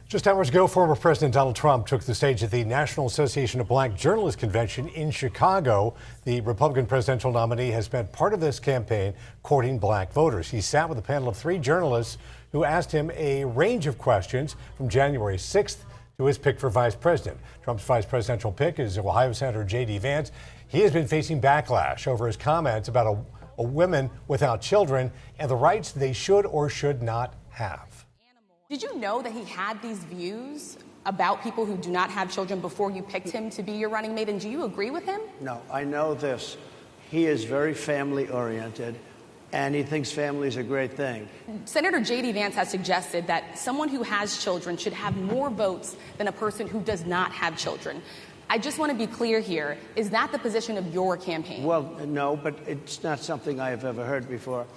Just hours ago, former President Donald Trump took the stage at the National Association of Black Journalists Convention in Chicago. The Republican presidential nominee has spent part of this campaign courting black voters. He sat with a panel of 3 journalists who asked him a range of questions from January 6th to his pick for vice president. Trump's vice presidential pick is Ohio Senator J.D. Vance. He has been facing backlash over his comments about a women without children and the rights they should or should not have. Did you know that he had these views about people who do not have children before you picked him to be your running mate? And do you agree with him? No, I know this. He is very family-oriented, and he thinks family is a great thing. Senator J.D. Vance has suggested that someone who has children should have more votes than a person who does not have children. I just want to be clear here. Is that the position of your campaign? Well, no, but it's not something I have ever heard before.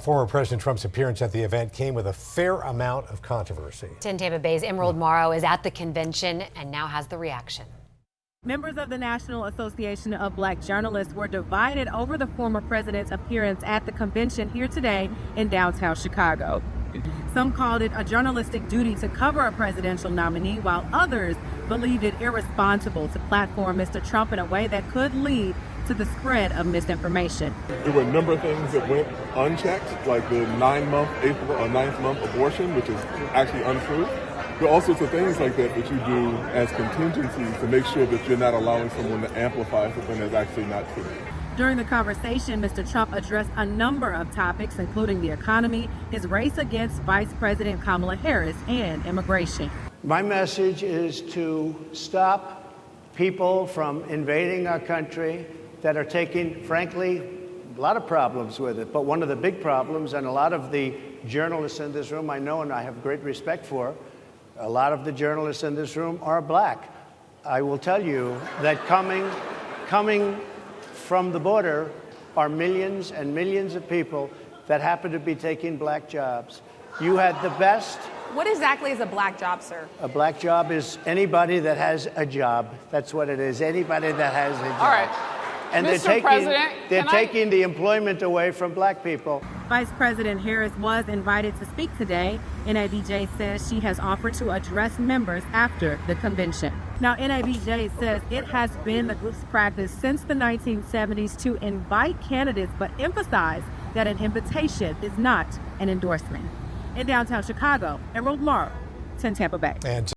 Former President Trump's appearance at the event came with a fair amount of controversy. 10 Tampa Bay's Emerald Morrow is at the convention and now has the reaction. Members of the National Association of Black Journalists were divided over the former president's appearance at the convention here today in downtown Chicago. Some called it a journalistic duty to cover a presidential nominee, while others believed it irresponsible to platform Mr. Trump in a way that could lead to the spread of misinformation. There were a number of things that went unchecked, like the 9th-month abortion, which is actually untrue. There are all sorts of things like that that you do as contingencies to make sure that you're not allowing someone to amplify something that's actually not true. During the conversation, Mr. Trump addressed a number of topics, including the economy, his race against Vice President Kamala Harris, and immigration. My message is to stop people from invading our country that are taking, frankly, a lot of problems with it. But one of the big problems, and a lot of the journalists in this room I know and I have great respect for, a lot of the journalists in this room are black. I will tell you that coming from the border are millions and millions of people that happen to be taking black jobs. You had the best. What exactly is a black job, sir? A black job is anybody that has a job. That's what it is. Anybody that has a job. All right. And they're taking the employment away from black people. Vice President Harris was invited to speak today. NABJ says she has offered to address members after the convention. Now, NABJ says it has been the group's practice since the 1970s to invite candidates, but emphasize that an invitation is not an endorsement. In downtown Chicago, Emerald Morrow, 10 Tampa Bay.